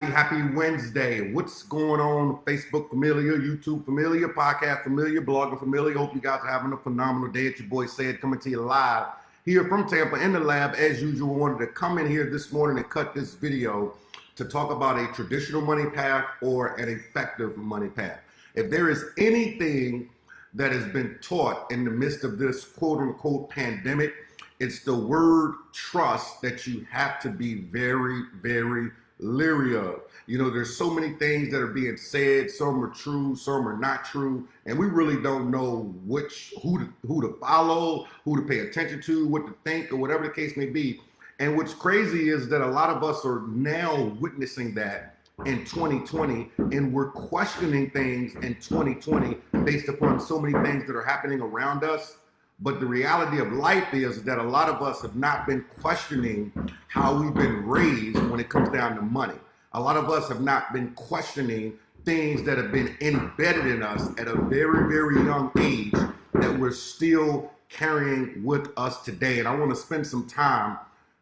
Happy Wednesday. What's going on? Facebook familiar, YouTube familiar, podcast familiar, blogging familiar. Hope you guys are having a phenomenal day. It's your boy Ced coming to you live here from Tampa in the lab. As usual, wanted to come in here this morning and cut this video to talk about a traditional money path or an effective money path. If there is anything that has been taught in the midst of this quote unquote pandemic, it's the word trust that you have to be very, very leery of. You know, there's so many things that are being said. Some are true, some are not true, and we really don't know who to follow, who to pay attention to, what to think, or whatever the case may be. And what's crazy is that a lot of us are now witnessing that in 2020, and we're questioning things in 2020 based upon so many things that are happening around us. But the reality of life is that a lot of us have not been questioning how we've been raised when it comes down to money. A lot of us have not been questioning things that have been embedded in us at a very, very young age that we're still carrying with us today. And I want to spend some time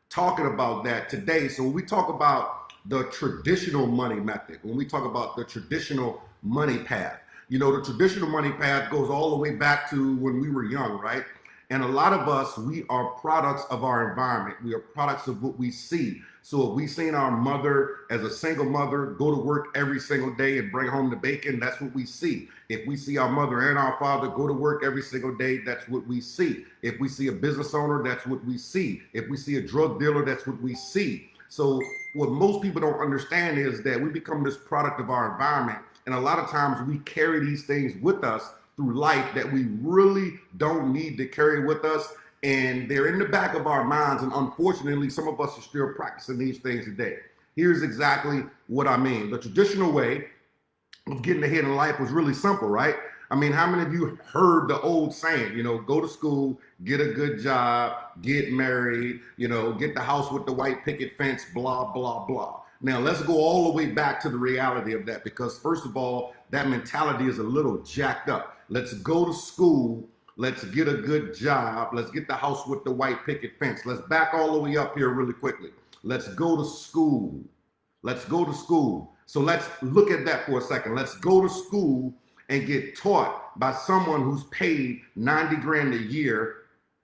talking about that today. So when we talk about the traditional money method, when we talk about the traditional money path, you know, the traditional money path goes all the way back to when we were young, right? And a lot of us, we are products of our environment. We are products of what we see. So if we've seen our mother as a single mother go to work every single day and bring home the bacon, that's what we see. If we see our mother and our father go to work every single day, that's what we see. If we see a business owner, that's what we see. If we see a drug dealer, that's what we see. So what most people don't understand is that we become this product of our environment. And a lot of times we carry these things with us through life that we really don't need to carry with us. And they're in the back of our minds. And unfortunately, some of us are still practicing these things today. Here's exactly what I mean. The traditional way of getting ahead in life was really simple, right? I mean, how many of you heard the old saying, you know, go to school, get a good job, get married, you know, get the house with the white picket fence, blah, blah, blah. Now, let's go all the way back to the reality of that, because first of all, that mentality is a little jacked up. Let's go to school. Let's get a good job. Let's get the house with the white picket fence. Let's back all the way up here really quickly. Let's go to school. Let's go to school. So let's look at that for a second. Let's go to school and get taught by someone who's paid 90 grand a year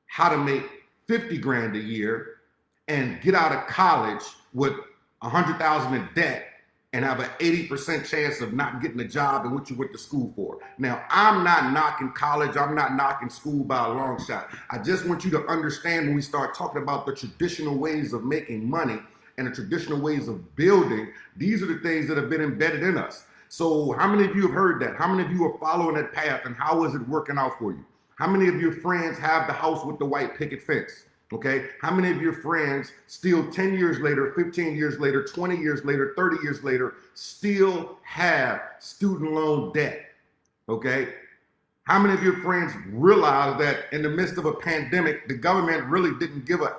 how to make 50 grand a year and get out of college with 100,000 in debt and have an 80% chance of not getting a job in what you went to school for. Now, I'm not knocking college. I'm not knocking school by a long shot. I just want you to understand when we start talking about the traditional ways of making money and the traditional ways of building, these are the things that have been embedded in us. So how many of you have heard that? How many of you are following that path, and how is it working out for you? How many of your friends have the house with the white picket fence? Okay, how many of your friends still 10 years later, 15 years later, 20 years later, 30 years later, still have student loan debt? Okay, how many of your friends realize that in the midst of a pandemic, the government really didn't give a,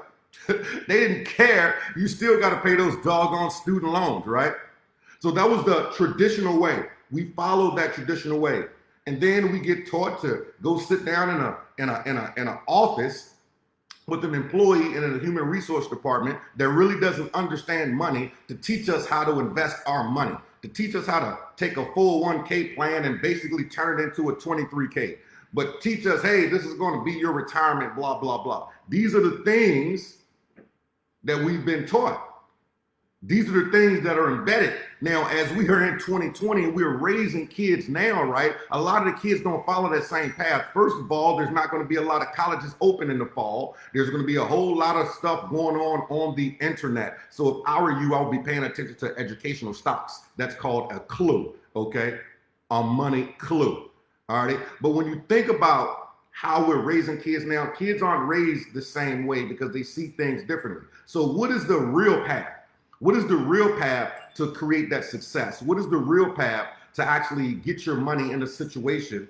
they didn't care, you still got to pay those doggone student loans, right? So that was the traditional way. We followed that traditional way. And then we get taught to go sit down in an office with an employee in a human resource department that really doesn't understand money to teach us how to invest our money, to teach us how to take a 401k plan and basically turn it into a 23k, but teach us, hey, this is going to be your retirement, blah, blah, blah. These are the things that we've been taught. These are the things that are embedded. Now, as we are in 2020 and we're raising kids now, right? A lot of the kids don't follow that same path. First of all, there's not going to be a lot of colleges open in the fall. There's going to be a whole lot of stuff going on the internet. So if I were you, I would be paying attention to educational stocks. That's called a clue, okay? A money clue, all right? But when you think about how we're raising kids now, kids aren't raised the same way because they see things differently. So what is the real path? What is the real path to create that success? What is the real path to actually get your money in a situation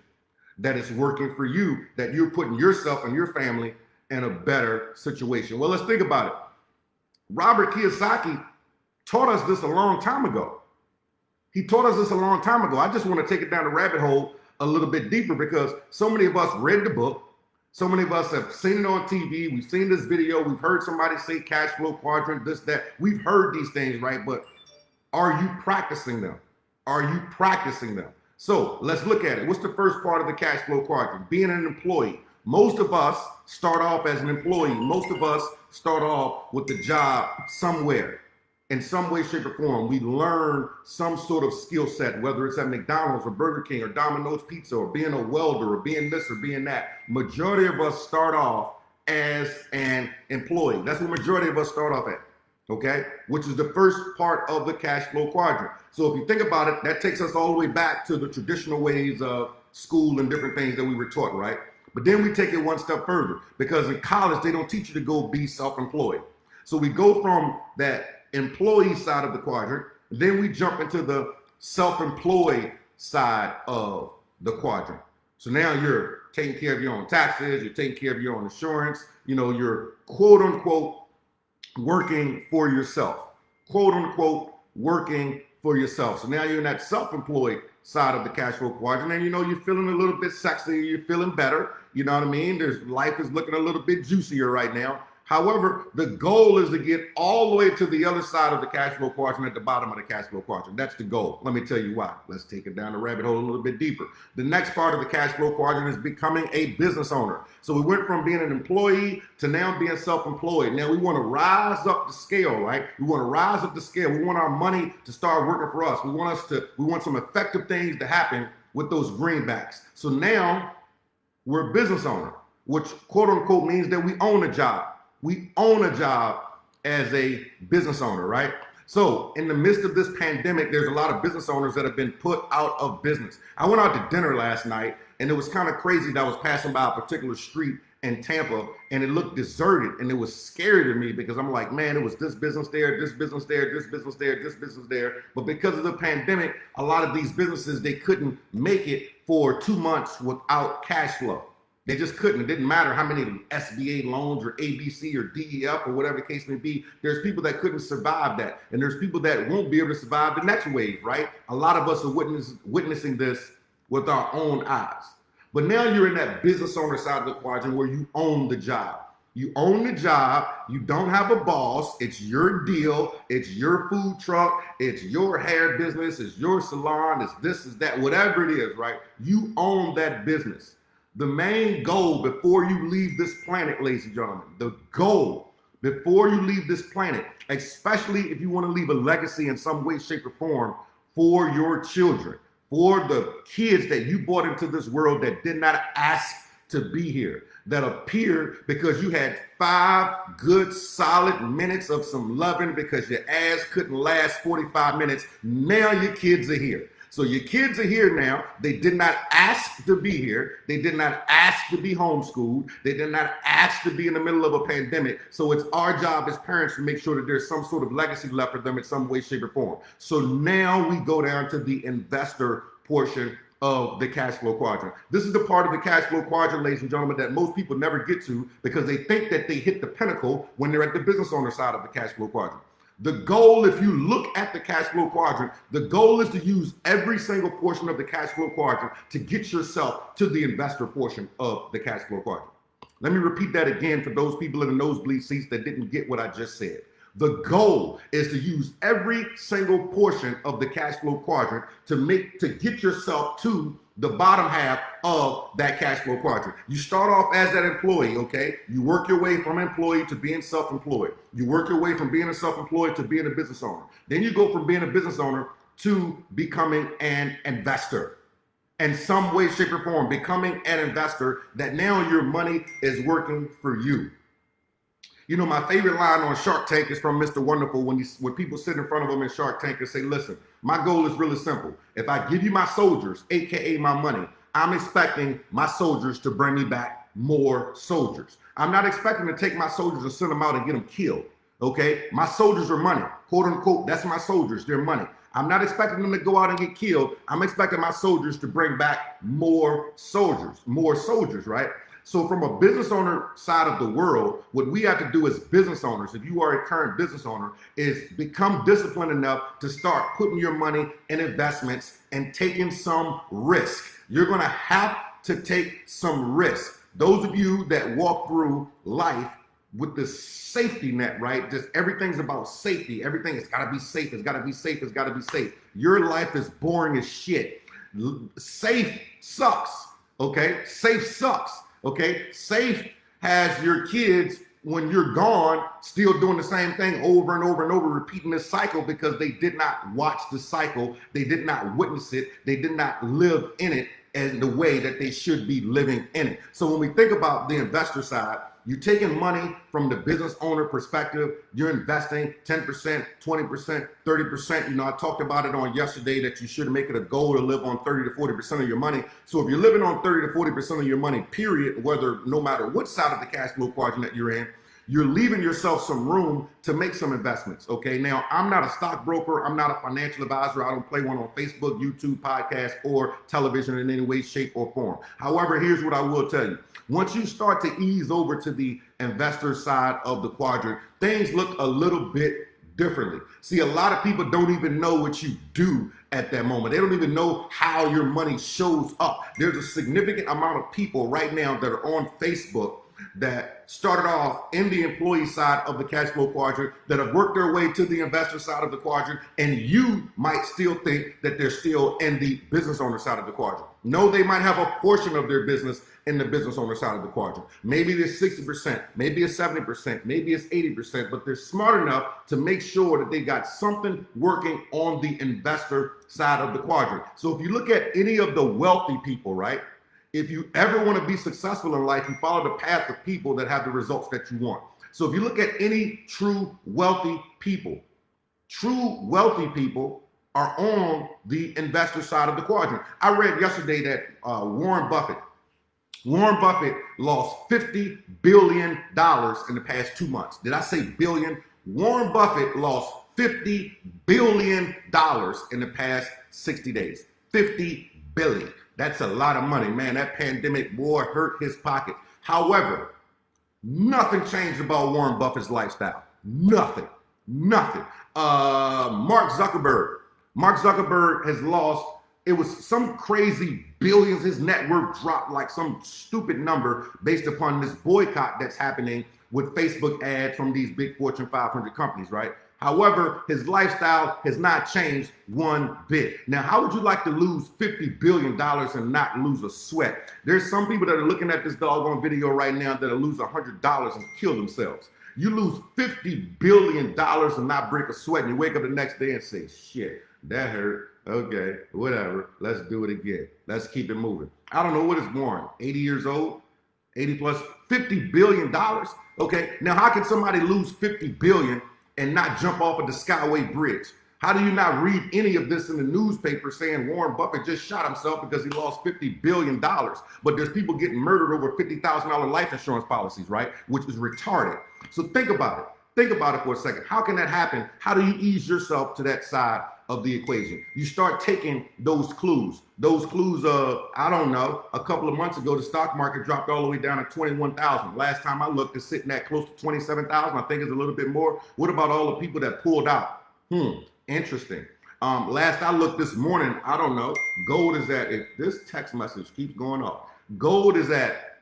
that is working for you, that you're putting yourself and your family in a better situation? Well, let's think about it. Robert Kiyosaki taught us this a long time ago. He taught us this a long time ago. I just want to take it down the rabbit hole a little bit deeper because so many of us read the book. So many of us have seen it on TV. We've seen this video. We've heard somebody say cash flow quadrant, this, that. We've heard these things, right? But Are you practicing them? Are you practicing them? So let's look at it. What's the first part of the cash flow quadrant? Being an employee. Most of us start off as an employee. Most of us start off with the job somewhere. In some way, shape, or form, we learn some sort of skill set, whether it's at McDonald's or Burger King or Domino's Pizza or being a welder or being this or being that. Majority of us start off as an employee. That's what majority of us start off at, okay? Which is the first part of the cash flow quadrant. So if you think about it, that takes us all the way back to the traditional ways of school and different things that we were taught, right? But then we take it one step further, because in college, they don't teach you to go be self-employed. So we go from that employee side of the quadrant, then we jump into the self-employed side of the quadrant. So now you're taking care of your own taxes, you're taking care of your own insurance, you're quote unquote working for yourself, quote unquote working for yourself. So now you're in that self-employed side of the cash flow quadrant, and you're feeling a little bit sexier, you're feeling better, you know what I mean? Life is looking a little bit juicier right now. However, the goal is to get all the way to the other side of the cash flow quadrant, at the bottom of the cash flow quadrant. That's the goal. Let me tell you why. Let's take it down the rabbit hole a little bit deeper. The next part of the cash flow quadrant is becoming a business owner. So we went from being an employee to now being self-employed. Now we want to rise up the scale, right? We want to rise up the scale. We want our money to start working for us. We want some effective things to happen with those greenbacks. So now we're a business owner, which quote unquote means that we own a job. We own a job as a business owner, right? So in the midst of this pandemic, there's a lot of business owners that have been put out of business. I went out to dinner last night, and it was kind of crazy that I was passing by a particular street in Tampa, and it looked deserted, and it was scary to me because I'm like, man, it was this business there, this business there, this business there, this business there. But because of the pandemic, a lot of these businesses, they couldn't make it for 2 months without cash flow. They just couldn't. It didn't matter how many SBA loans or ABC or DEF or whatever the case may be. There's people that couldn't survive that. And there's people that won't be able to survive the next wave, right? A lot of us are witnessing this with our own eyes. But now you're in that business owner side of the quadrant where you own the job. You own the job. You don't have a boss. It's your deal. It's your food truck. It's your hair business. It's your salon. It's this, it's that, whatever it is, right? You own that business. The main goal before you leave this planet, ladies and gentlemen, the goal before you leave this planet, especially if you want to leave a legacy in some way, shape, or form for your children, for the kids that you brought into this world that did not ask to be here, that appeared because you had 5 good solid minutes of some loving because your ass couldn't last 45 minutes. Now your kids are here. So your kids are here now. They did not ask to be here. They did not ask to be homeschooled. They did not ask to be in the middle of a pandemic. So it's our job as parents to make sure that there's some sort of legacy left for them in some way, shape, or form. So now we go down to the investor portion of the cash flow quadrant. This is the part of the cash flow quadrant, ladies and gentlemen, that most people never get to because they think that they hit the pinnacle when they're at the business owner side of the cash flow quadrant. The goal, if you look at the cash flow quadrant, the goal is to use every single portion of the cash flow quadrant to get yourself to the investor portion of the cash flow quadrant. Let me repeat that again for those people in the nosebleed seats that didn't get what I just said. The goal is to use every single portion of the cash flow quadrant to get yourself to the bottom half of that cash flow quadrant. You start off as that employee, okay? You work your way from employee to being self-employed. You work your way from being a self-employed to being a business owner. Then you go from being a business owner to becoming an investor. In some way, shape, or form, becoming an investor that now your money is working for you. You know, my favorite line on Shark Tank is from Mr. Wonderful when people sit in front of him in Shark Tank and say, listen, my goal is really simple. If I give you my soldiers, AKA my money, I'm expecting my soldiers to bring me back more soldiers. I'm not expecting to take my soldiers and send them out and get them killed, okay? My soldiers are money, quote unquote, that's my soldiers, they're money. I'm not expecting them to go out and get killed. I'm expecting my soldiers to bring back more soldiers, right? So from a business owner side of the world, what we have to do as business owners, if you are a current business owner, is become disciplined enough to start putting your money in investments and taking some risk. You're going to have to take some risk. Those of you that walk through life with this safety net, right? Just everything's about safety. Everything, it's gotta be safe, it's gotta be safe, it's gotta be safe. Your life is boring as shit. Safe sucks, okay? Safe sucks, okay? Safe has your kids, when you're gone, still doing the same thing over and over and over, repeating this cycle because they did not watch the cycle, they did not witness it, they did not live in it in the way that they should be living in it. So when we think about the investor side, you're taking money from the business owner perspective. You're investing 10%, 20%, 30%. You know, I talked about it on yesterday that you should make it a goal to live on 30 to 40% of your money. So if you're living on 30 to 40% of your money, period, no matter what side of the cash flow quadrant that you're in, you're leaving yourself some room to make some investments, okay? Now, I'm not a stockbroker. I'm not a financial advisor. I don't play one on Facebook, YouTube, podcast, or television in any way, shape, or form. However, here's what I will tell you. Once you start to ease over to the investor side of the quadrant, things look a little bit differently. See, a lot of people don't even know what you do at that moment. They don't even know how your money shows up. There's a significant amount of people right now that are on Facebook that started off in the employee side of the cash flow quadrant, that have worked their way to the investor side of the quadrant, and you might still think that they're still in the business owner side of the quadrant. No, they might have a portion of their business in the business owner side of the quadrant. Maybe it's 60%, maybe it's 70%, maybe it's 80%, but they're smart enough to make sure that they got something working on the investor side of the quadrant. So if you look at any of the wealthy people, right? If you ever want to be successful in life, you follow the path of people that have the results that you want. So if you look at any true wealthy people are on the investor side of the quadrant. I read yesterday that Warren Buffett lost $50 billion in the past 2 months. Did I say billion? Warren Buffett lost $50 billion in the past 60 days. 50 billion. That's a lot of money, man. That pandemic, boy, hurt his pocket. However, nothing changed about Warren Buffett's lifestyle. Nothing. Mark Zuckerberg has lost, it was some crazy billions. His net worth dropped like some stupid number based upon this boycott that's happening with Facebook ads from these big Fortune 500 companies, right? However, his lifestyle has not changed one bit. Now, how would you like to lose $50 billion and not lose a sweat? There's some people that are looking at this doggone video right now that'll lose $100 and kill themselves. You lose $50 billion and not break a sweat, and you wake up the next day and say, shit, that hurt. Okay, whatever. Let's do it again. Let's keep it moving. I don't know what is Warren, 80 years old, 80 plus, $50 billion. Okay, now how can somebody lose $50 billion and not jump off of the Skyway Bridge? How do you not read any of this in the newspaper saying Warren Buffett just shot himself because he lost $50 billion? But there's people getting murdered over $50,000 life insurance policies, right? Which is retarded. So think about it. Think about it for a second. How can that happen? How do you ease yourself to that side of the equation? You start taking those clues. Those clues of, I don't know, a couple of months ago, the stock market dropped all the way down to 21,000. Last time I looked, it's sitting at close to 27,000. I think it's a little bit more. What about all the people that pulled out? Interesting. Last I looked this morning, I don't know, gold is at, if this text message keeps going up, gold is at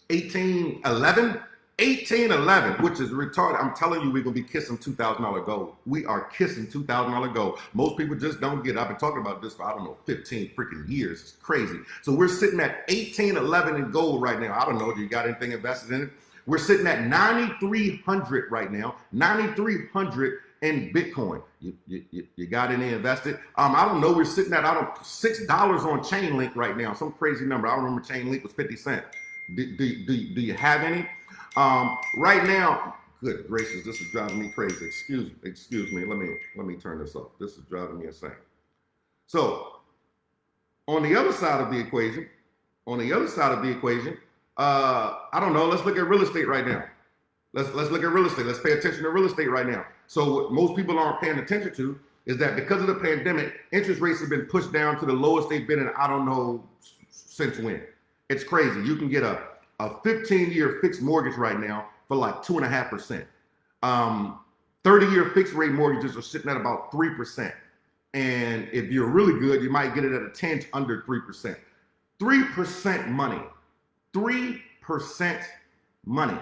1811, which is retarded. I'm telling you, we're going to be kissing $2,000 gold. We are kissing $2,000 gold. Most people just don't get it. I've been talking about this for, I don't know, 15 freaking years. It's crazy. So we're sitting at 1811 in gold right now. I don't know. Do you got anything invested in it? We're sitting at 9,300 right now, 9,300 in Bitcoin. You got any invested? I don't know. We're sitting at, $6 on Chainlink right now. Some crazy number. I remember Chainlink was 50 cents. Do you have any? Right now, good gracious, this is driving me crazy. Excuse me. Let me turn this off. This is driving me insane. So on the other side of the equation, I don't know. Let's look at real estate right now. Let's look at real estate. Let's pay attention to real estate right now. So what most people aren't paying attention to is that because of the pandemic, interest rates have been pushed down to the lowest they've been in, I don't know since when. It's crazy. You can get a 15-year fixed mortgage right now for like 2.5%. 30-year fixed rate mortgages are sitting at about 3%. And if you're really good, you might get it at a tinge under 3%. 3% money. 3% money.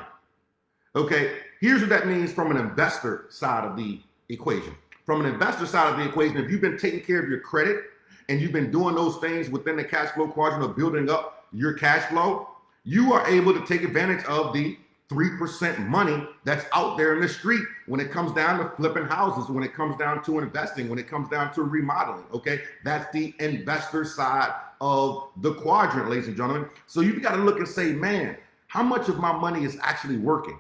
Okay, here's what that means from an investor side of the equation. From an investor side of the equation, if you've been taking care of your credit and you've been doing those things within the cash flow quadrant of building up your cash flow, you are able to take advantage of the 3% money that's out there in the street when it comes down to flipping houses, when it comes down to investing, when it comes down to remodeling, okay? That's the investor side of the quadrant, ladies and gentlemen. So you've got to look and say, man, how much of my money is actually working?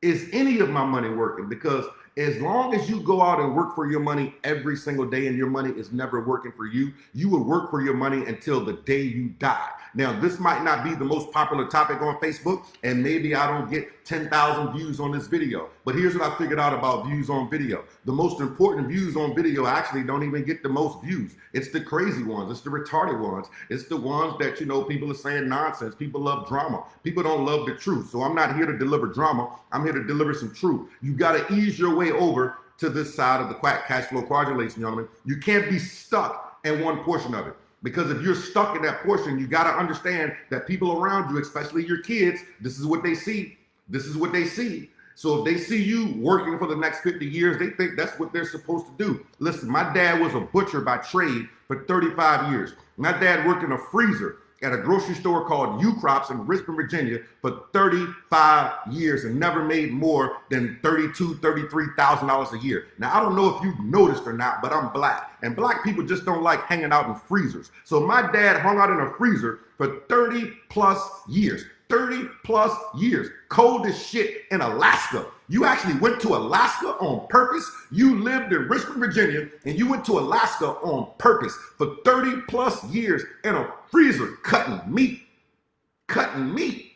Is any of my money working? Because as long as you go out and work for your money every single day and your money is never working for you, you will work for your money until the day you die. Now, this might not be the most popular topic on Facebook, and maybe I don't get 10,000 views on this video, but here's what I figured out about views on video. The most important views on video actually don't even get the most views. It's the crazy ones. It's the retarded ones. It's the ones that, you know, people are saying nonsense. People love drama. People don't love the truth. So I'm not here to deliver drama. I'm here to deliver some truth. You got to ease your way over to this side of the cash flow quadrant, ladies and gentlemen. You can't be stuck in one portion of it. Because if you're stuck in that portion, you got to understand that people around you, especially your kids, this is what they see. This is what they see. So if they see you working for the next 50 years, they think that's what they're supposed to do. Listen, my dad was a butcher by trade for 35 years. My dad worked in a freezer at a grocery store called U-Crops in Richmond, Virginia for 35 years and never made more than $32,000, $33,000 a year. Now, I don't know if you've noticed or not, but I'm black. And black people just don't like hanging out in freezers. So my dad hung out in a freezer for 30 plus years. 30 plus years. Cold as shit in Alaska. You actually went to Alaska on purpose. You lived in Richmond, Virginia, and you went to Alaska on purpose for 30 plus years in a freezer cutting meat. Cutting meat.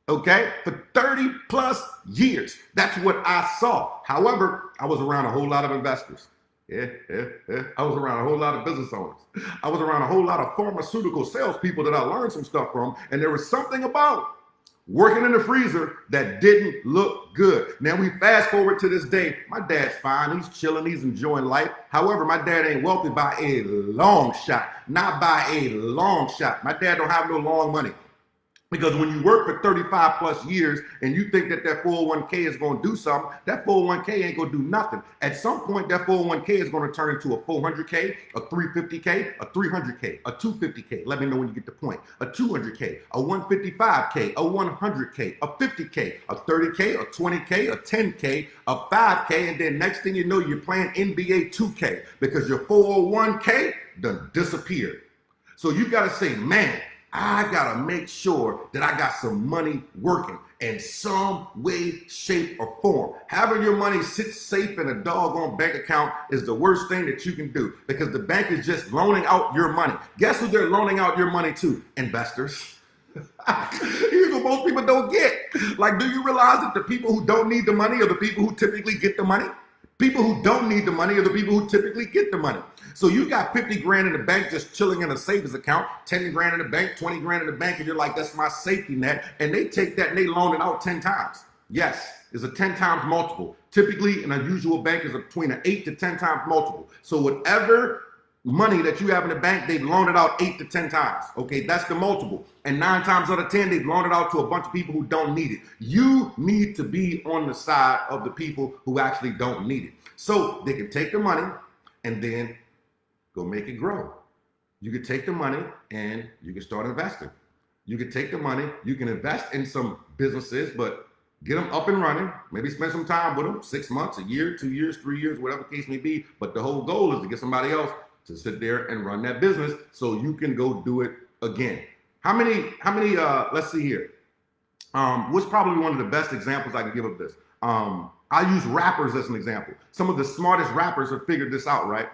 Okay? For 30 plus years. That's what I saw. However, I was around a whole lot of investors. I was around a whole lot of business owners. I was around a whole lot of pharmaceutical salespeople that I learned some stuff from, and there was something about working in the freezer that didn't look good. Now we fast forward to this day. My dad's fine. He's chilling. He's enjoying life. However, my dad ain't wealthy by a long shot. Not by a long shot. My dad don't have no long money. Because when you work for 35 plus years and you think that 401k is going to do something, that 401k ain't going to do nothing. At some point, that 401k is going to turn into a 400k, a 350k, a 300k, a 250k. Let me know when you get the point. A 200k, a 155k, a 100k, a 50k, a 30k, a 20k, a 10k, a 5k, and then next thing you know, you're playing NBA 2k because your 401k done disappeared. So you got to say, man, I got to make sure that I got some money working in some way, shape, or form. Having your money sit safe in a doggone bank account is the worst thing that you can do because the bank is just loaning out your money. Guess who they're loaning out your money to? Investors. Here's what most people don't get. Like, do you realize that the people who don't need the money are the people who typically get the money? People who don't need the money are the people who typically get the money. So you got 50 grand in the bank just chilling in a savings account, 10 grand in the bank, 20 grand in the bank, and you're like, that's my safety net. And they take that and they loan it out 10 times. Yes, it's a 10 times multiple. Typically, an unusual bank is between an 8 to 10 times multiple. So whatever money that you have in the bank, they've loaned it out 8 to 10 times. Okay, that's the multiple. And 9 times out of 10, they've loaned it out to a bunch of people who don't need it. You need to be on the side of the people who actually don't need it. So they can take the money and then go make it grow. You can take the money and you can start investing. You can take the money, you can invest in some businesses, but get them up and running. Maybe spend some time with them, 6 months, a year, 2 years, 3 years, whatever the case may be. But the whole goal is to get somebody else to sit there and run that business so you can go do it again. How many, let's see here. What's probably one of the best examples I can give of this? I use rappers as an example. Some of the smartest rappers have figured this out, right?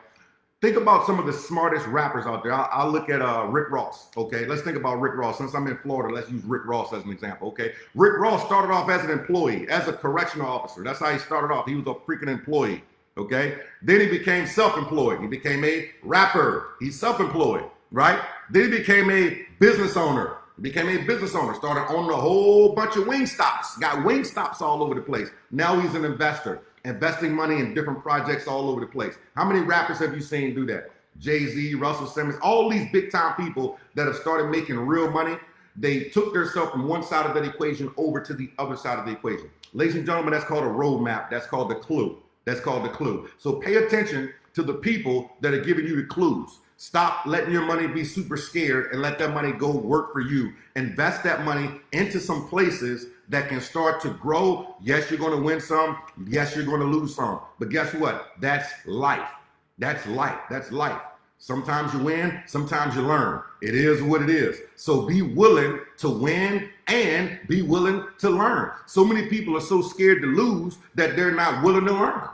Think about some of the smartest rappers out there. I'll look at Rick Ross, okay? Let's think about Rick Ross. Since I'm in Florida, let's use Rick Ross as an example, okay? Rick Ross started off as an employee, as a correctional officer. That's how he started off. He was a freaking employee, okay? Then he became self-employed. He became a rapper. He's self-employed, right? Then he became a business owner. He became a business owner, started owning a whole bunch of wing stops, got wing stops all over the place. Now he's an investor, investing money in different projects all over the place. How many rappers have you seen do that? Jay-Z, Russell Simmons, all these big time people that have started making real money. they took themselves from one side of that equation over to the other side of the equation. Ladies and gentlemen, that's called a roadmap. That's called the clue. That's called the clue. So pay attention to the people that are giving you the clues. Stop letting your money be super scared and let that money go work for you. Invest that money into some places that can start to grow. Yes, you're going to win some. Yes, you're going to lose some. But guess what? That's life. That's life. That's life. Sometimes you win, sometimes you learn. It is what it is. So be willing to win and be willing to learn. So many people are so scared to lose that they're not willing to learn.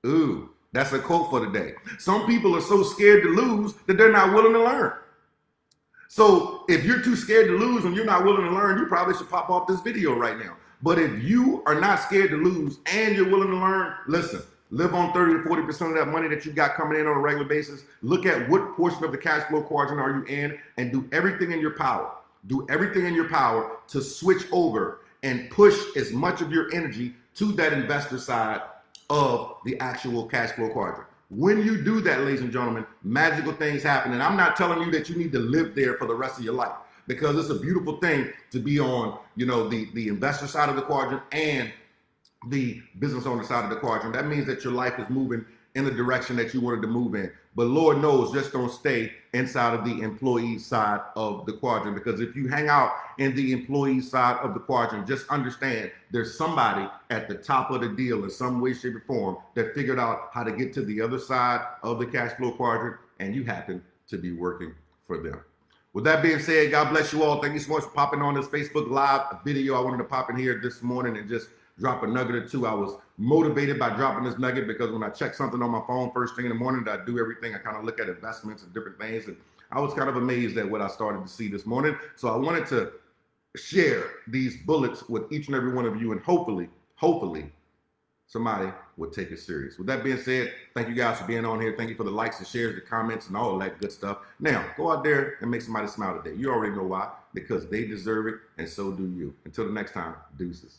Ooh, that's a quote for today. Some people are so scared to lose that they're not willing to learn. So if you're too scared to lose and you're not willing to learn, you probably should pop off this video right now. But if you are not scared to lose and you're willing to learn, listen. Live on 30 to 40% of that money that you got coming in on a regular basis. Look at what portion of the cash flow quadrant are you in and do everything in your power. Do everything in your power to switch over and push as much of your energy to that investor side of the actual cash flow quadrant. When you do that, ladies and gentlemen, magical things happen. And I'm not telling you that you need to live there for the rest of your life, because it's a beautiful thing to be on, the investor side of the quadrant and the business owner side of the quadrant. That means that your life is moving in the direction that you wanted to move in. But Lord knows, just don't stay inside of the employee side of the quadrant, because if you hang out in the employee side of the quadrant, just understand there's somebody at the top of the deal in some way, shape, or form that figured out how to get to the other side of the cash flow quadrant, and you happen to be working for them. With that being said, God bless you all. Thank you so much for popping on this Facebook Live video. I wanted to pop in here this morning and just drop a nugget or two. I was motivated by dropping this nugget because when I check something on my phone first thing in the morning, I do everything. I kind of look at investments and different things. And I was kind of amazed at what I started to see this morning. So I wanted to share these bullets with each and every one of you. And hopefully, somebody would take it serious. With that being said, thank you guys for being on here. Thank you for the likes and shares, the comments, and all of that good stuff. Now, go out there and make somebody smile today. You already know why. Because they deserve it, and so do you. Until the next time, deuces.